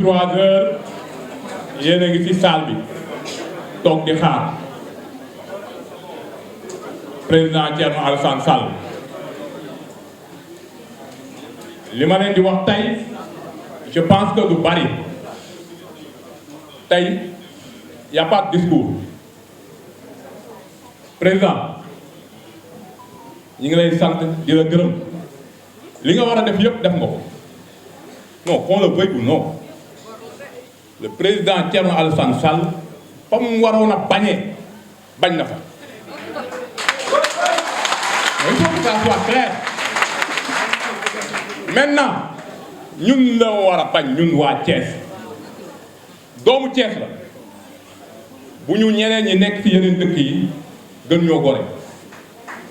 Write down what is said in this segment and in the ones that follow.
3 heures yéen a ngi ci salle bi toog di xaar président Thierno Alassane Sall li ma leen di wax tey je pense que du bari tey y a pas de discours président ñi ngi lay sant di la gërëm li nga war a def yëpp def nga ko non qu'on le veuille ou non le président Thierno Alassane Sall fa mu waroon a bañee bañ na fa mais il faut que ça soit clair maintenant ñun la war a bañ ñun waa Thiès doomu Thiès la bu ñu ñeneen ñi nekk ci yeneen dëkk yi gën ñoo gore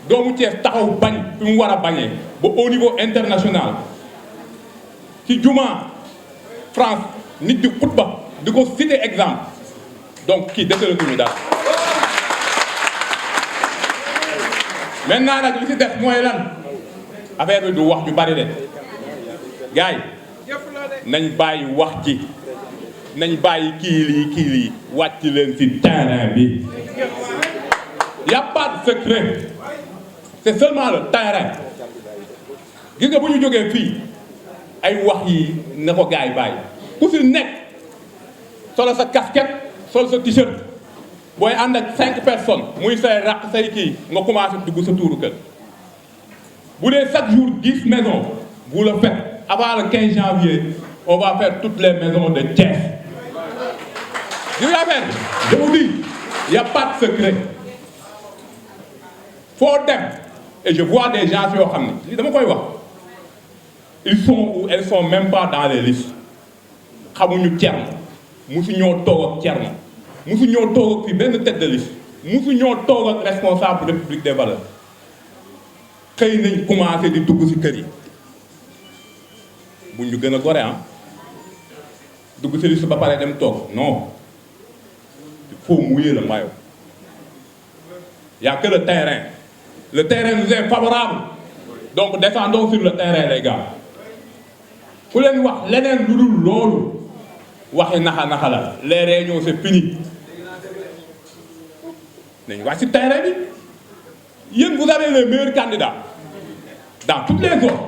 doomu Thiès taxaw bañ fi mu war a bañee ba au niveau international ci juma France nit di xutba di ko citer exemple donc kii desalatuñu daal maintenant nag li ci def mooy lan affaire bi du wax ju bari de gars yi nañ bàyyi wax ji nañ bàyyi kii lii wàcc leen ci terrain bi y a pas de secret c'est seulement le terrain gis nga bu ñu jógee fii ay wax yi na ko gars yi bàyyi ku si nekk solo sa casquette sol sa t-shirt booy ànd ak 5 personnes muy say raq say kii nga commencé dugg sa tuuru kër bu dee chaque jour 10 maisons vous le faites avant le 15 janvier on va faire toutes les maisons de Thiès. gis nga affaire je vous dis y a pas de secret foo dem et je vois des gens yoo xam ne li dama koy wax ils sont ou elles sont même pas dans les listes xamuñu Thierno musu ñoo toog ak Thierno musu ñoo toog ak fi benn tête de liste musu ñoo toog ak responsable République des valeurs xëy nañ commencé di dugg ci kër yi bu ñu gën a gore dugg ci liste ba pare dem toog non il faut mouiller le maillot y a que le terrain nous est favorable donc descendons sur le terrain les gars ku leen wax leneen lu dul loolu waxi naxa la les réunions c'est fini nañu wax ci terrain bi yéen vous avez les meilleurs candidats dans toutes les zones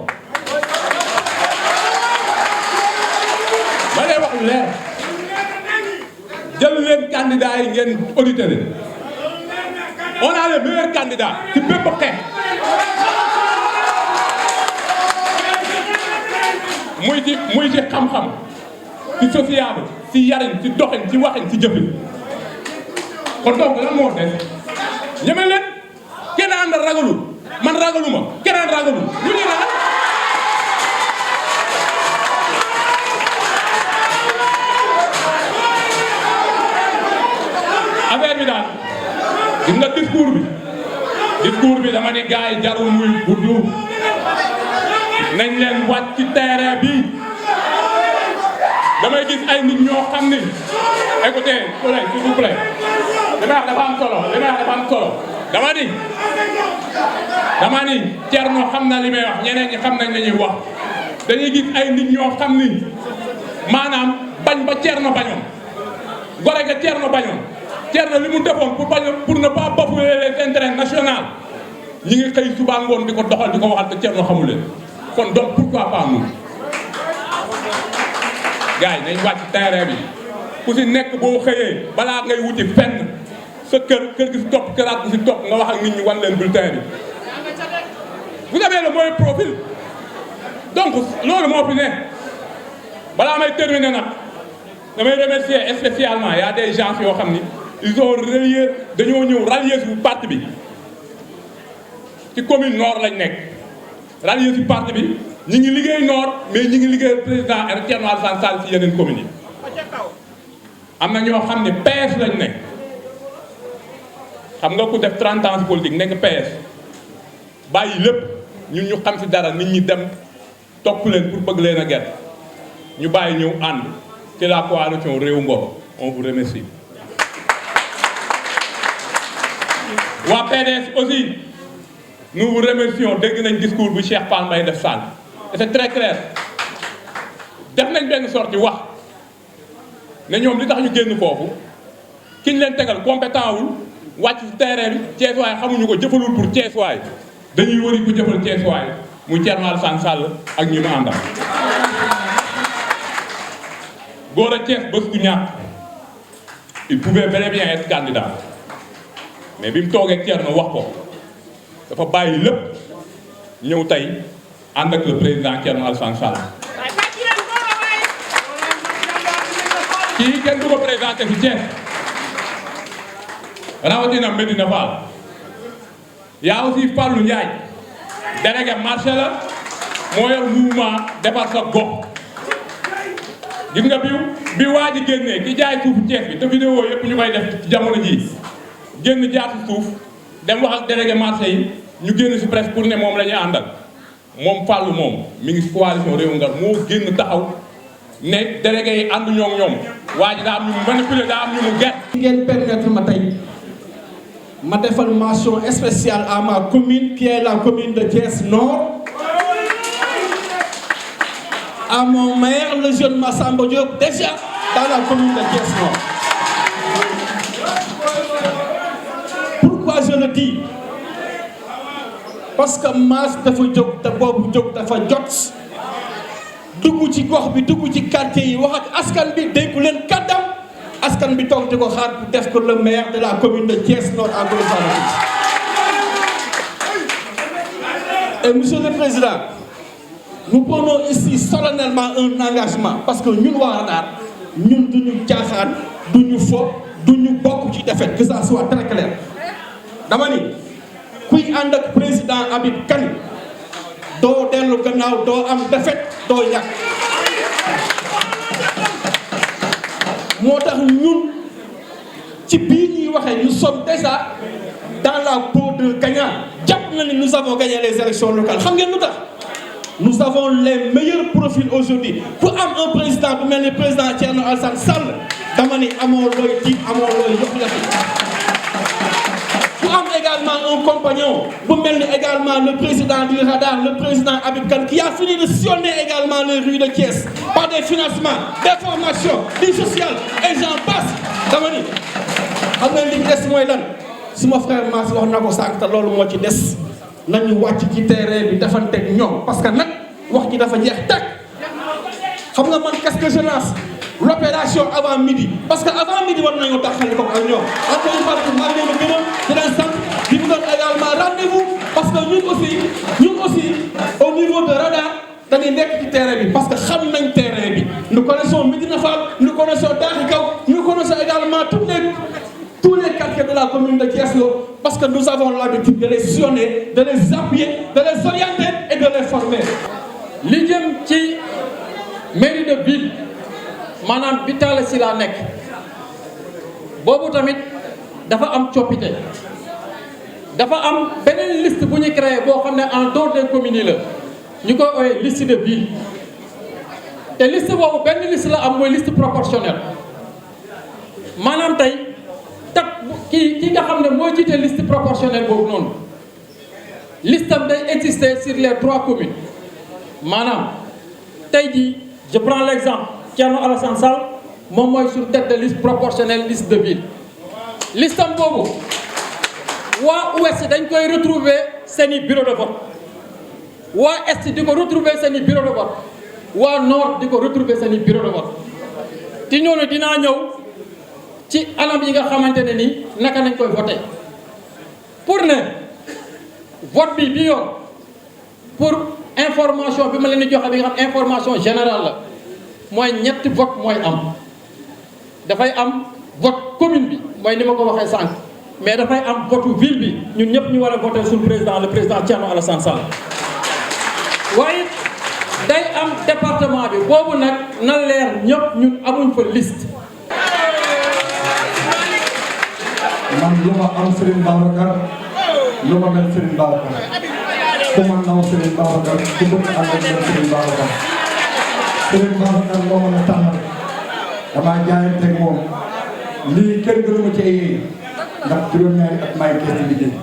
ma lay wax lu leer jël leen candidats yi ngeen audité leen on a les meilleurs candidats ci bépp xeex muy ci xam-xam ci sociable ci yariñ ci doxin ci waxin ci jëfin kon donc lan moo des ñeme leen kenn ànd ragalul man ragaluma keneen ragalul lu ñu ragal affaire bi daal gis nga discours bi dama ni gars yi jarul muy gudd nañ leen wàcc ci terrain bi damay gis ay nit ñoo xam ni écoutez collègue s'il vous plaît li may wax dafa am solo dama ni Thierno xam na li may wax ñeneen ñi xam nañ la ñuy wax dañuy gis ay nit ñoo xam ni maanaam bañ ba Thierno bañoon gore ga Thierno bañoon Thierno li mu defoon pour ne pas bafouer les intérêts nationaux ñi ngi xëy suba ngoon di ko doxal di ko waxal te Thierno xamu leen kon donc pourquoi pas nous gars yi nañ wàcc terrain bi ku si nekk boo xëyee balaa ngay wuti fenn sa kër gi si topp këraat gi si topp nga wax ak nit ñi wan leen bulletin bi vous avez le mauvais profil donc loolu moo fi ne balaa may terminer nag damay remercier spécialement y a des gens yoo xam ni ils ont relié dañoo ñëw rallier su parti bi ci commune nord lañ nekk rallier si parti bi ñi ngi liggéey nord mais ñi ngi liggéey président Thierno Alassane Sall si yeneen communes yi am na ñoo xam ne PS lañ nekk xam nga ku def 30 ans politique nekk PS bàyyi lépp ñun ñu xam si dara nit ñi dem topp leen pour bëgg leen a gert ñu bàyyi ñëw ànd ci la coalition Réew Ngor on vous remercie. waa PDS aussi nous vous remercions dégg nañ discours bu Cheikh Fall Mbaye def sànq et c'est très clair def nañ benn sortie wax ne ñoom li tax ñu génn foofu ki ñu leen tegal compétent wul wàcc ci terrain bi Ceesuwaay xamuñu ko jëfalul pour Ceesuwaay dañuy wëri ku jëfal Ceesuwaay muy Thierno Alassane Sall ak ñi mu àndal. Gora Thiès bés du ñàkk il pouvait bel et bien être candidat mais bi mu toogee Thierno wax ko dafa bàyyi lépp ñëw tey ànd ak le président Thierno Alassane Sall. kii kenn du ko présenté fi Thiès rawatina Medina Fall yaa aussi Fallou Ndiaye délégué marché la moo yor mouvement defar sa gox. gis nga bi waa ji génnee ki jaay suufu Thiès bi te vidéo yëpp ñu koy def ci jamono ji génn jaatu suuf dem wax ak délégué marché yi ñu génn si presse pour ne moom la ñuy àndal moom Fallou moom mi ngi coalition Réewu Ngar moo génn taxaw ne délégué yi ànd ñoom waa ji daa am ñu mu manipulé daa am ñu mu gert. ngeen permettre ma tey ma defal mention spéciale à ma commune qui est la commune de Thiès Nord. À mon maire, le jeune Massamba Diop, déjà dans la commune de Thiès Nord. Pourquoi je le dis? Parce que Mass dafa jóg te boobu jóg dafa jot dugg ci gox bi dugg ci quartier yi wax ak askan bi déggu leen kàddam askan bi toog di ko xaar pour def ko le maire de la commune de Thiès Nord à Gossas. Et monsieur le président, nous prenons ici solennellement un engagement parce que ñun waa Radar ñun duñu caaxaan duñu fo duñu bokk ci défaite, que ça soit très clair. dama ni kuy ànd ak président Habib Kane doo dellu gannaaw doo am défaite doo ñàkk. moo tax ñun ci bii ñuy waxee nous sommes déjà dans la peau de gagnant. jàpp na ni nous avons gagné les élections locales xam ngeen lu tax. Nous avons les meilleurs profils aujourd'hui. Pour avoir un président, pour le président Thierno Alassane Sall, damani amoo looy tiit amoo looy yox-yoxi. Pour avoir également un compagnon, pour également le président du Radar, le président Habib Kane, qui a fini de sillonner également les rues de Thiès par des financements, des formations, du social, et j'en passe. Damani, xam nga li des mooy lan suma frère Mass wax na ko sànq te loolu moo ci des. nañu wàcc ci terrain bi defanteeg ñoom parce que nag wax ji dafa jeex tàkk xam nga man qu'est-ce que je lance l'opération avant midi parce que avant midi war nañoo taxali ko ak ñoom encore une fois maa ngi leen di gërëm di leen sant di vous donner également rendez-vous parce que ñun aussi au niveau de Radar dañuy nekk ci terrain bi parce que xam nañ terrain bi nous connaissons Medina Fall nous connaissons Daxi Kaw nous connaissons également tous les quartiers de la commune de Thiès parce que nous avons l'habitude de les sillonner, de les appuyer, de les orienter et de les former. li jëm ci mairie de ville maanaam bi Talla Sylla nekk boobu tamit dafa am coppite dafa am beneen liste bu ñu créé boo xam ne en dehors des communes yi la ñu koy ooyee liste de ville te liste boobu benn liste la am mooy liste proportionnelle maanaam tey. ki nga xam ne moo jiite liste proportionnelle boobu noonu listam day exister sur les 3 communes maanaam tey jii je prends l'exemple Thierno Alassane Sall moom mooy sur tête de liste proportionnelle liste de ville listam boobu waa ouest dañ koy retrouver seeni bureau de vote waa est di ko retrouver seeni bureau de vote waa nord di ko retrouver seeni bureau de vote te ñooñu dinaa ñëw ci anam yi nga xamante ne ni naka nañ koy voté pour ne vote bi yoon pour information bi ma leen di joxe bi nga xam information générale la mooy ñetti vote mooy am dafay am vote commune bi mooy ni ma ko waxee sànq mais dafay am vote ville bi ñun ñëpp ñu war a voté suñu président le président Thierno Alassane Sall waaye day am département bi boobu nag na leer ñëpp ñun amuñ fa liste. man lu ma am Serigne Babacar lu ma mel Serigne Babacar ku ma naw Serigne Babacar ku bëgg ànd ak Serigne Babacar Serigne Babacar moo mën a tànnal damaa jaayanteeg moom lii kenn gënu ma ci ay ndax juróom-ñaari at maa ngi kees di liggéey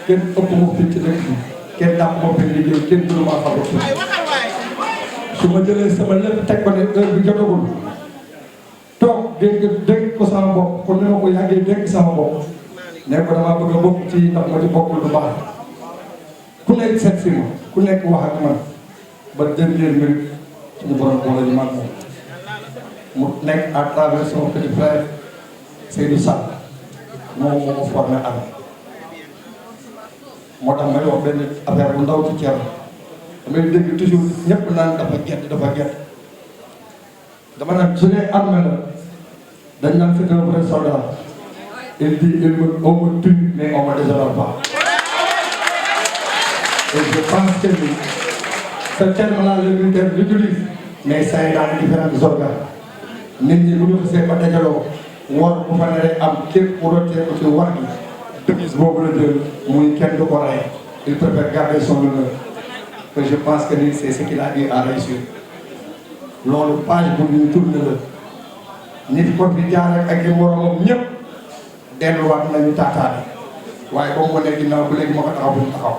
kenn ëpp ma fi ci dëkk bi kenn dàq ma fi liggéey kenn gënu maa xam su ma jëlee sama lépp teg ko ne heure bi jotagul toog dégg ko sama bopp kon ni ma ko yàggee dégg sama bopp ne ko damaa bëgg a bokk ci ndax ma ci bokkul du baax ku nekk seet si ma ku nekk wax ak man ba dernière minute suñu borom boole ñu mag moom mu nekk à travers son petit frère Seydou Sall moom moo ko formé am moo tax may wax benn affaire bu ndaw ci Thierno damay dégg toujours ñëpp naan dafa gett dama naan su dee armée la dañ naan c'est un vrai soldat il dit on me tue mais on me déshonore pas et je pense que ni ce terme-là le militaire l'utilise mais ça est dans les différents organes nit ñi bu ñu xasee ba dajaloo war bu fa naree am képp ku rotee ko ci war gi devise boobu la jël muy kenn du ko rey il préfère garder son honneur que je pense que ni c'est ce qu'il a eu à réussir loolu page bu ñu tourné la nit ko fi jaar ak i moromam ñëpp delluwaat nañu taataane waaye boobu ma ne ginnaaw bu léegi ma ko taxaw bu ñu taxaw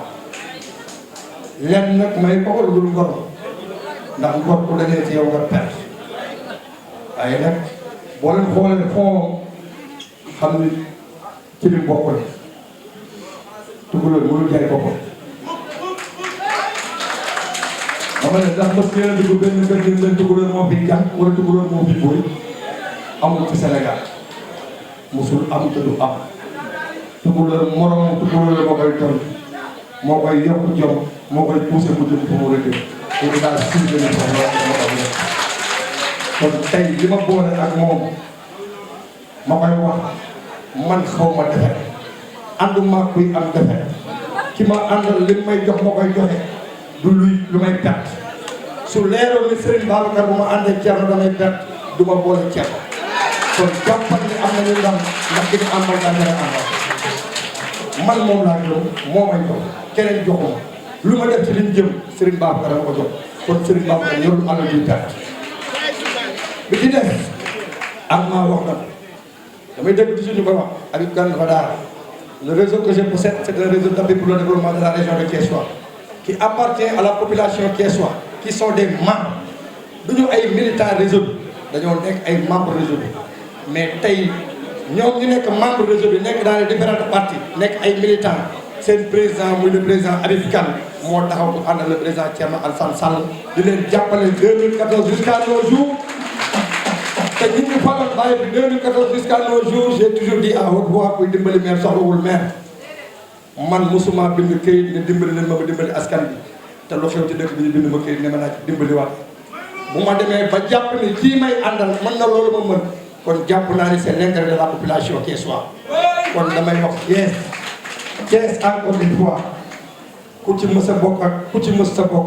lenn nag may ko lu dul ngor ndax ngor ku dañee ci yow nga perte waaye nag boo leen xoolee fond xam ni ci li bokk la tukulóor mënul jaay boppam dama ne ndax mos ngeen a dugg benn benn leen tukulóor moo fi jàng wala tukulóor moo fi booy amul ci Sénégal mosul am te du am tukulóor moroom tukulóor moo koy toll moo koy yokk jom moo koy poussé mu jëm fa mu war a jëm te daal suñu benn soxla kon tey li ma boole ak moom ma koy wax man xaw ma defet ànduma kuy am defet ki ma àndal li may jox ma koy joxe du lu may perte su leeroon ni Serigne Babacar bu ma àndee Thierno damay perte du ma boole Thierno kon jàppal ni am nañu ndam ndax ki ñu àndal daa gën a àndal man moom laa gëm moo may jox keneen joxuma lu ma def ci liñ jëm Serigne Babacar dama ko jox kon Serigne Babacar yorul àll ñuy perte bi ci def am maa wax na damay dégg toujours ñu koy wax Habib Kane dafa daara le réseau que je possède c'est un réseau d'appui pour le développement de la région de Thiessois qui appartient à la population thiessois qui sont des membres du ñu ay militants réseau bi dañoo nekk ay membres réseau bi mais tey ñoom ñu nekk membre réseau bi nekk dans les différentes parties nekk ay militants seen président muy le président Habib Kane moo taxaw ko àndal le président Thierno Alassane Sall di leen jàppale 2014 jusqu'à nos jours te ñi ñu faloon bàyyi bi 2014 jusqu'à nos jours j'ai toujours dit à haute voix kuy dimbali maire soxlawul maire man mosuma bind këyit ne dimbali leen ma dimbali askan bi te lu xew ci dëkk bi ñu bind ma këyit ne ma naa ci dimbali waat bu ma demee ba jàpp ni kii may àndal mën na loolu ma mën kon jàpp naa ni c'est l'intérêt de la population thiessoise kon damay wax Thiès encore une fois ku ci mës a bokk ak ku ci mës a bokk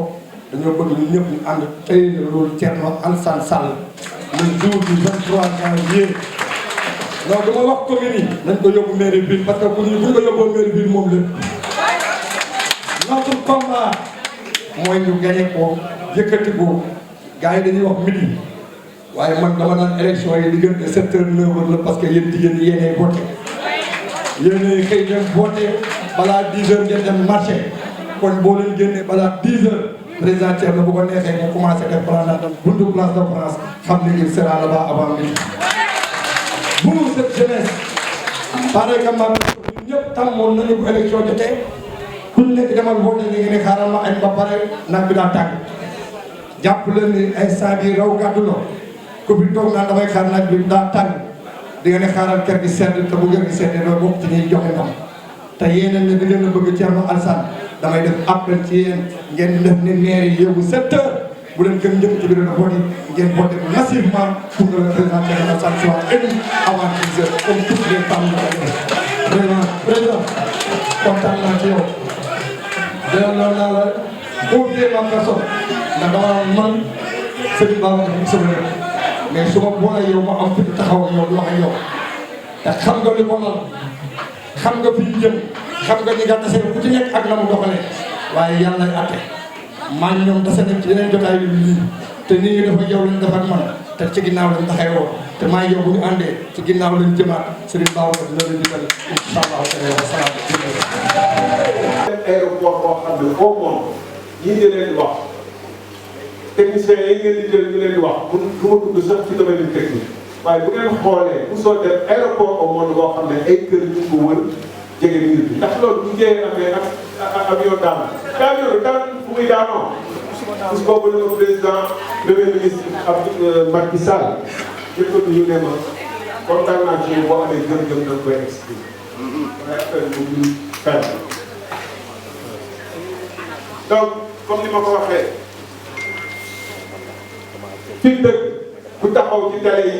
dañoo bëgg ñun ñëpp ñu ànd tey loolu Thierno Alassane Sall le jour du 23 janvier non dama wax commune yi nañ ko yóbbu mairie ville parce que bu ñu ko yóbboo mairie ville moom lépp notre combat mooy ñu gagné ko yëkkati ko gars yi dañuy wax midi waaye man dama naan élection yi diggante 7 heures 9 heures la parce que yéen jigéen ñi yéenay voté yéenay xëy dem voté balaa 10 heures ngeen dem marché kon boo leen génnee balaa 10 heures président Thierno bu ko neexee mu commencé def promenade buntu place de France xam ni il sera là-bas avant midi. Pour cette jeunesse pareil que man ñun ñëpp tàmmoon nañu ko élection jotee ku nekk demal voté ni nga ne xaaral ma añ ba pare naaj bi daa tàng jàpp leen ni instant bi raw gàddu la ku fi toog naan damay xaar naaj bi daa tàng di nga ne xaaral kër gi sedd te bu kër gi seddee doo bokk ci ñuy joxe ndam te yéeneen ne di ngeen a bëgg Thierno Alassane damay def appel ci yéen ngeen def ni maire yi yóbbu 7 heures bu leen gën njëkk ci bureau de vote yi ngeen voté massivement pour que le président Thierno Alassane soit élu avant 10 heures comme toutes les femmes de la vraiment président kontaan naa ci yow delloo naa la confier ma personne ndax dama man Serigne Babacar bi sama réew mais su ma boolee yow ma am fi taxaw ak yow di wax ak yow te xam nga li ko nal xam nga fi ñu jëm xam nga ñi nga tase ku ci nekk ak na mu doxalee waaye yàlla lay àtte maa ngi ñoom tase nañ ci yeneen jotaay yu lii te nii ñu dafa yow lañ def ak man te ci ginnaaw lañ taxawoo te maa ngi yow bu ñu àndee ci ginnaaw lañ jëmaat Serigne Babacar dina la digal incha allah wa salaam. aéroport boo xam ne au monde yii ngeen leen di wax techniciens yi ngeen di jël ñu leen di wax du ma dugg sax ci domaine technique waaye bu ngeen xoolee bu soo def aéroport au monde boo xam ne ay kër ñu ko wër jege mbir bi ndax loolu bu njëyee amee ak avion daan fu muy daanoo parce que boobu la président premier ministre Macky Sall jëkkatu yu ne ma kontaan naa ci boo amee gëm-gëm da nga koy expliqué waaye affaire bu ñu fenn donc comme ni ma ko waxee fi dëkk bu taxaw ci télé yi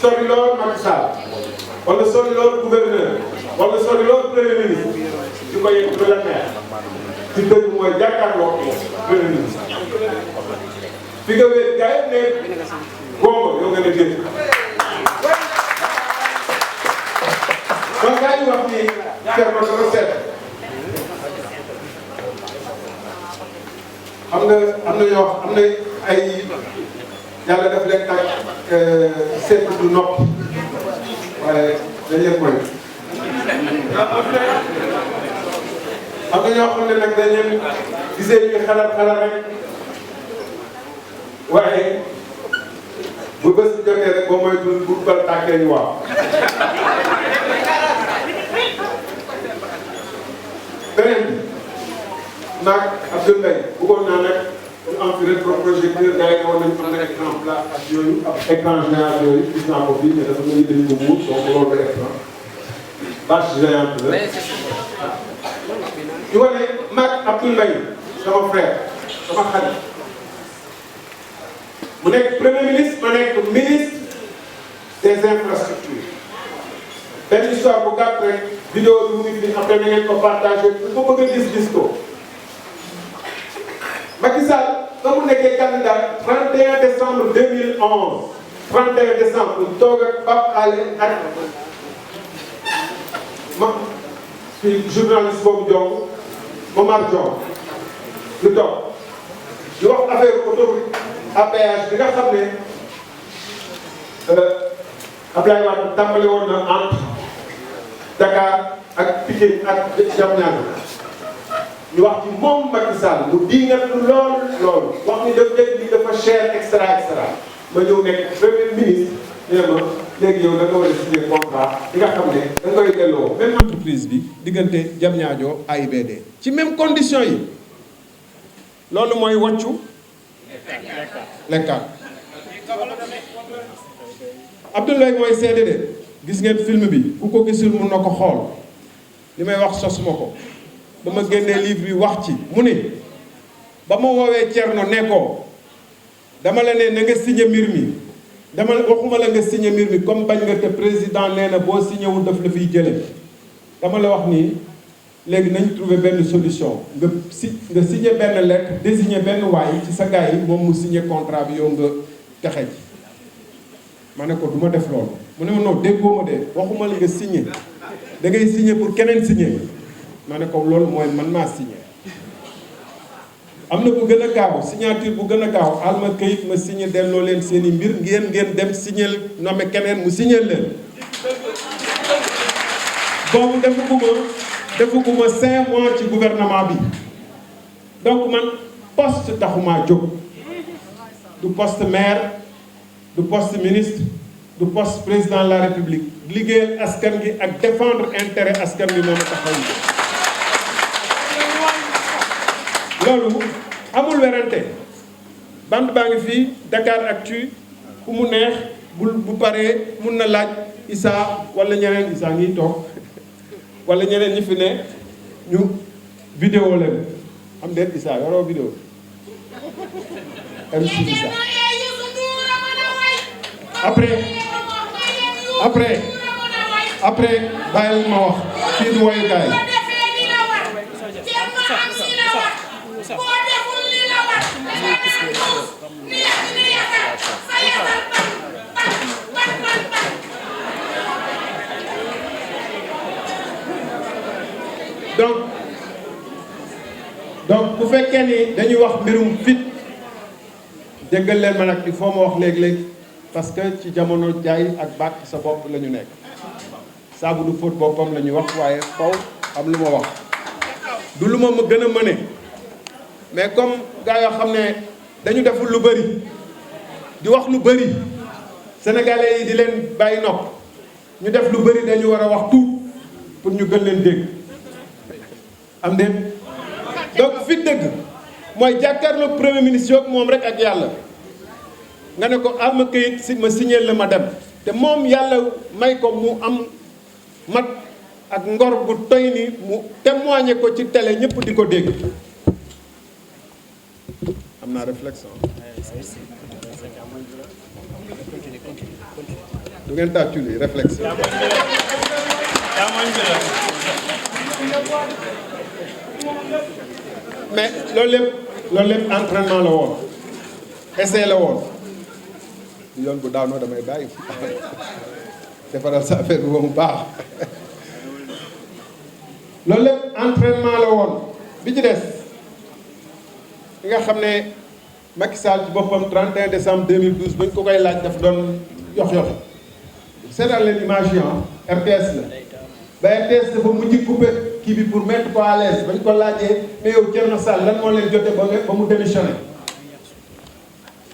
sori lool Macky Sall wala sori lool gouverneur wala sori lool premier ministre di ko yegg ba la neex ci dëkk mooy jàkkaarloo premier ministre fi nga wéet gars yi ne booba yow nga ne dégg donc gars yi wax ni Thierno dafa seet am na ay yàlla daf leen tàgg seet du nopp waaye dañ leen mooy am na ñoo xam ne nag dañ leen gisee ñuy xalaat rek waaye bu bés jotee rek boo moytuwul bu bal tàkkee ñu waaw. beneen bi naag Abdoul Mbaye bëggoon naa nag ñu am fi rétroprojecteur gars yi ne woon nañu am na écran plat ak yooyu ak écran géant yooyu gis naa ko fii mais dafa mel ni dañu ko muur donc loolu la écran bâche géante la. di wane maag Abdoul Mbaye sama frère sama xarit mu nekk premier ministre ma nekk ministre des infrastructures benn histoire bu gàtt rek vidéo bi mu ngi fi après na ngeen ko partagé ku ko bëgg a gis ko Macky Sall ba mu nekkee candidat 31 décembre 2011 31 décembre mu toog ak Pape Alé ak ma fi journaliste boobu Diong Momar Diong lu toog di wax affaire autoroute à péage bi nga xam ne Abdoulaye Wade tàmbali woon na entre Dakar ak Pikine ak Diamniadio ñu wax ci moom Macky Sall mu diingat lool wax ni daf dégg ni dafa cher extra ma ñëw nekk premier ministre nee ma léegi yow da nga war a signer contrat bi nga xam ne da nga koy delloo même entreprise bi diggante Diamniadio AIBD ci même condition yi loolu mooy wàccu lekkaat Abdoulaye mooy seede de gis ngeen film bi ku ko gisul mun na ko xool li may wax sosuma ko dama génnee livre bi wax ci mu ne ba ma woowee Thierno ne ko dama la ne na nga signé mbir mi waxuma la nga signé mbir mi comme bañ nga te président nee na boo signé wul daf la fiy jële dama la wax nii léegi nañ trouver benn solution nga signé benn lettre désigné benn waay ci sa gars yi moom mu signé contrat bi yow nga texe ji ma ne ko du ma def loolu mu ne ma non déggoo ma de waxuma la nga signé da ngay signé pour keneen signé ma ne ko loolu mooy man maa signé am na bu gën a gaaw signature bu gën a gaaw al ma këyit ma signé delloo leen seen i mbir ngeen dem signé nommé keneen mu signé leen boobu defaguma 5 mois ci gouvernement bi donc man poste taxumaa jóg du poste maire du poste ministre du poste président de la république liggéeyal askan gi ak défendre intérêt askan gi moom a taxaw loolu amul werante bande baa ngi fii Dakaractu ku mu neex bu paree mun na laaj Issa wala ñeneen Issa ngi toog wala ñeneen ñi fi ne ñu vidéo leen am déet Issa yoroo vidéo MC Issa après bàyyil ma wax kii du woyukaay donc bu fekkee ni dañuy wax mbirum fit déggal leen ma nag il faut ma wax léeg-léeg parce que ci jamono jaay ak bàkk sa bopp la ñu nekk saabu du fóot boppam la ñuy wax waaye faw am lu ma wax du lu ma gën a mëne mais comme gars yoo xam ne dañu deful lu bëri di wax lu bëri sénégalais yi di leen bàyyi nopp ñu def lu bëri dañu war a wax tout pour ñu gën leen dégg am déet donc fi dëgg mooy jàkkaarloo premier ministre yoog moom rek ak yàlla nga ne ko am kayit si ma signé la ma dem te moom yàlla may ko mu am mat ak ngor bu toy ni mu témoigné ko ci télé ñëpp di ko dégg am naa réflexion du ngeen tàccu li réflexion mais loolu lépp entraînement la woon essai la woon yoon bu daanoo damay bàyyi defaral sa affaire bi ba mu baax loolu lépp entraînement la woon bi ci des li nga xam ne Macky Sall ci boppam 31 décembre 2012 bañ ko koy laaj daf doon yox-yox seetal leen image yi RTS la ba RTS dafa mujj coupé kii bi pour mettre ko à l'aise bañ ko laajee mais yow Thierno Sall lan moo leen jote ba mu démissionné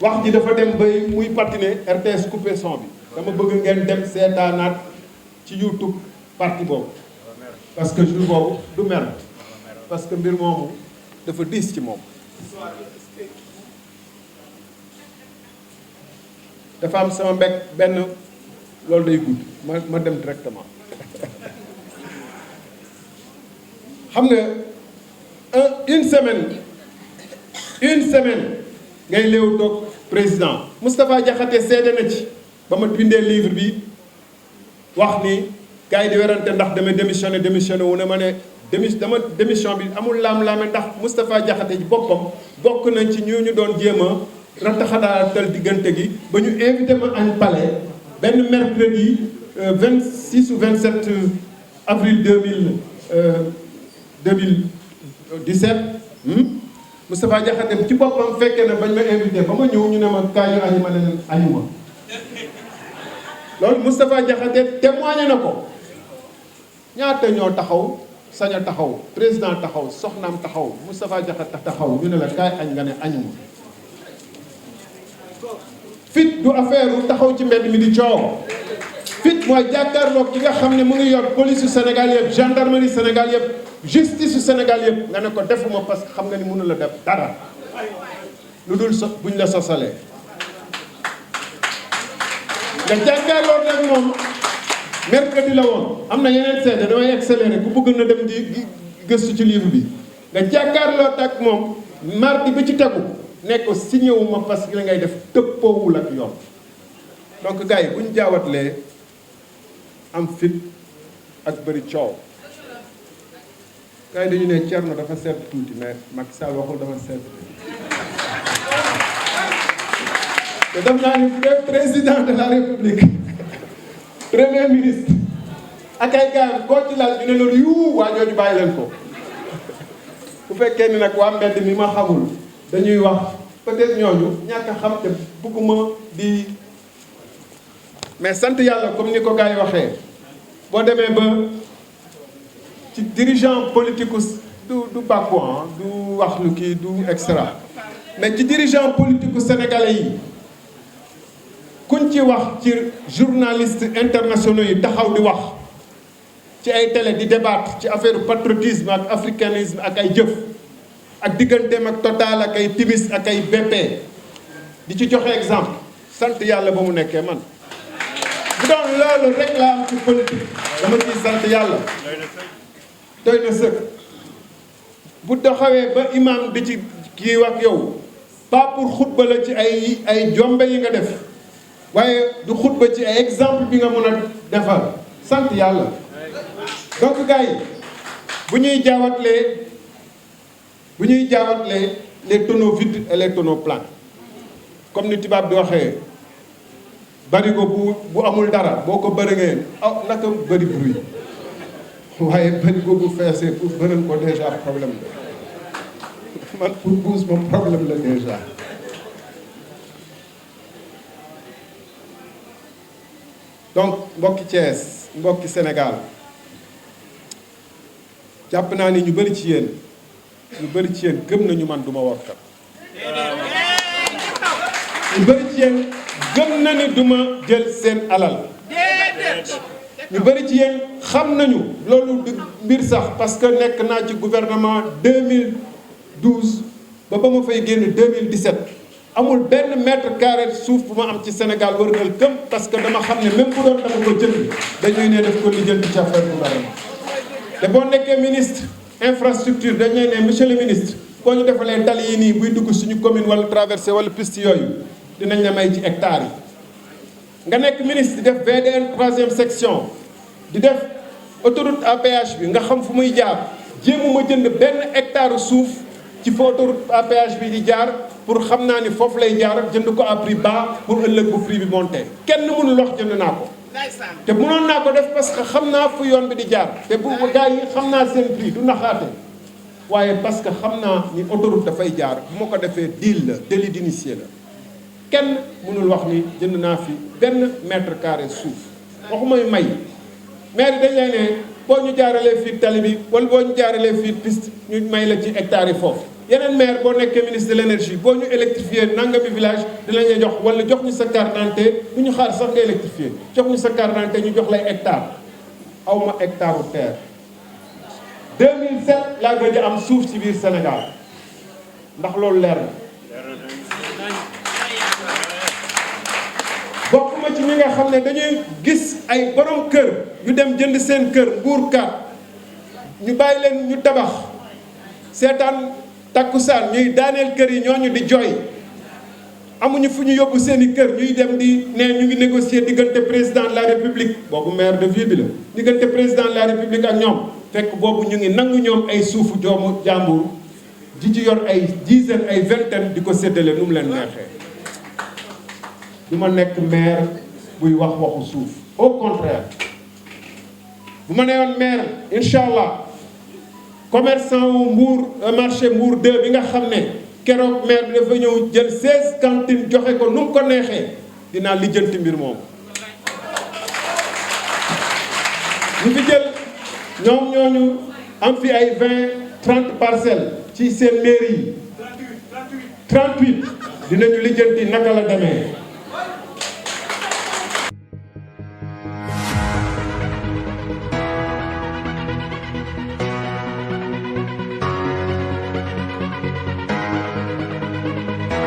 wax ji dafa dem bay muy patiner RTS coupé son bi dama bëgg ngeen dem seetaanaat ci YouTube parti boobu parce que jour boobu du mer parce que mbir moomu dafa diis ci moom dafa am sama mbokk benn loolu day gudd ma dem directement xam nga une semaine ngay léew toog président Moustapha Diakhaté seede na ci ba ma bindee livre bi wax ni gars yi di werante ndax dama démissionné wu ne ma ne démission bi amul laam-laame ndax Moustapha Diakhaté ci boppam bokk nañ ci ñu doon jéem a rataxadaatal diggante gi ba ñu invité ma añ palais benn mercredi 26 ou 27 avril 2017 Moustapha Diakhaté ci boppam fekkee na bañ ma invité ba ma ñëw ñu ne ma kaay ñu añu ma ne leen añu ma loolu Moustapha Diakhaté témoigné na ko ñaata ñoo taxaw sañ a taxaw président taxaw soxnaam taxaw Moustapha Diakhaté taxaw ñu ne la kaay añ nga ne añu ma fit du affaire u taxaw ci mbedd mi di coow fit mooy jàkkaarloog ki nga xam ne mu ngi yor police su Sénégal yëpp gendarmerie Sénégal yëpp justice su Sénégal yëpp nga ne ko defuma parce que xam nga ni mënu la def dara lu dul buñ la sosalee nga jàkkaarloog nag moom mercredi la woon am na yeneen seede damay accéléré ku bëgg na dem di gëstu ci livre bi nga jàkkaarloog ak moom mardi bi ci tegu ne ko signé wu ma parce que li ngay def tëppoowul ak yoon donc gars yi bu ñu jaawatlee am fit ak bëri coow gars yi dañu ne Thierno dafa sedd tuuti mais Macky Sall waxul dafa sedd te def naa ni président de la république premier ministre ak ay gars koo ci laal ñu ne loolu yu waa jooju bàyyi leen ko bu fekkee ni nag waa mbedd mi ma xamul dañuy wax peut-être ñooñu ñàkk a xam te bëgguma di mais sant yàlla comme ni ko gars yi waxee boo demee ba ci dirigeant politique du bàkku du wax lu kii du extra mais ci dirigeant politique sénégalais yi kuñ ci wax ci journaliste internationaux yi taxaw di wax ci ay télé di débattre ci affaire patriotisme ak africanisme ak ay jëf ak digganteem ak Total ak ay Timis ak ay BP di ci joxe exemple sant yàlla ba mu nekkee man bu doon loolu rek laa am ci politique dama ciy sant yàlla doy na sëkk bu doxawee ba imam di ci kii wax yow pas pour xutba la ci ay jombe yi nga def waaye du xutba ci ay exemple bi nga mën a defal sant yàlla donc gars yi bu ñuy jaawatlee les tonneaux vides et les tonneaux pleins comme ni tubaab di waxee barigo bu amul dara boo ko bërëngee naka bëri bruit waaye barigo bu feesee pour bërën ko déjà problème la man pour buus moom problème la déjà donc mbokki Thiès mbokki Sénégal jàpp naa ni ñu bëri ci yéen gëm nañu man du ma workat ñu bëri ci yéen gëm na ni duma jël seen alal ñu bëri ci yéen xam nañu loolu du mbir sax parce que nekk naa ci gouvernement 2012 ba ma fay génn 2017 amul benn mètre carré suuf bu ma am ci Sénégal wërngal këm parce que dama xam ne même bu doon dama ko jënd dañuy ne def ko lijjanti ci affaire gouvernement te boo nekkee ministre infrastructure dañuy ne monsieur le ministre boo ñu defalee tali yi nii buy dugg suñu commune wala traversé wala piste yooyu dinañ la may ci hectares yi nga nekk ministre di def VDN 3e section di def autoroute à péage bi nga xam fu muy jaar jéemuma jënd benn hectare suuf ci fa autoroute à péage bi di jaar pour xam naa ni foofu lay jaar jënd ko à prix bas pour ëllëg bu prix bi monté kenn mënul wax jënd naa ko te mënoon naa ko def parce que xam naa fu yoon bi di jaar te bu gars yi xam naa seen prix du naxaate waaye parce que xam naa ni autoroute dafay jaar bu ma ko defee deal la délit d'initié la kenn mënul wax ni jënd naa fi benn mètre carré suuf waxuma may maire dañ lay ne boo ñu jaaralee fii tali bi wala boo ñu jaaralee fii piste ñu may la ci hectares yi foofu yeneen maire boo nekkee ministre de l'énergie boo ñu électrifier nangami village dinañ la jox wala jox ñu sa carte d'identité bu ñu xaar sax nga électrifier jox ñu sa carte d'identité ñu jox lay hectare aw ma hectare u terre 2007 laa gëj a am suuf ci biir Sénégal ndax loolu leer na bokkuma ci ñi nga xam ne dañuy gis ay borom kër yu dem jënd seen kër Mbourkat ñu bàyyi leen ñu tabax seetaan takkusaan ñuy daaneel kër yi ñooñu di jooy amuñu fu ñu yóbbu seen i kër ñuy dem di ne ñu ngi négocier diggante président de la république boobu maire de ville bi la diggante président de la république ak ñoom fekk boobu ñu ngi nangu ñoom ay suufu joomu jàmbur di ci yor ay dizaine ay vingtaine di ko séddale nu mu leen neexee du ma nekk maire buy wax waxu suuf au contraire bu ma nee woon maire incha allah commerçant wu Mbour marché Mbour 2 bi nga xam ne keroog maire bi dafa ñëw jël 16 cantines joxe ko nu mu ko neexee dinaa lijjanti mbir moom. ñu fi jël ñoom ñooñu am fi ay 20-30 parcelles ci seen mairie yi 38 dinañu lijjanti naka la demee.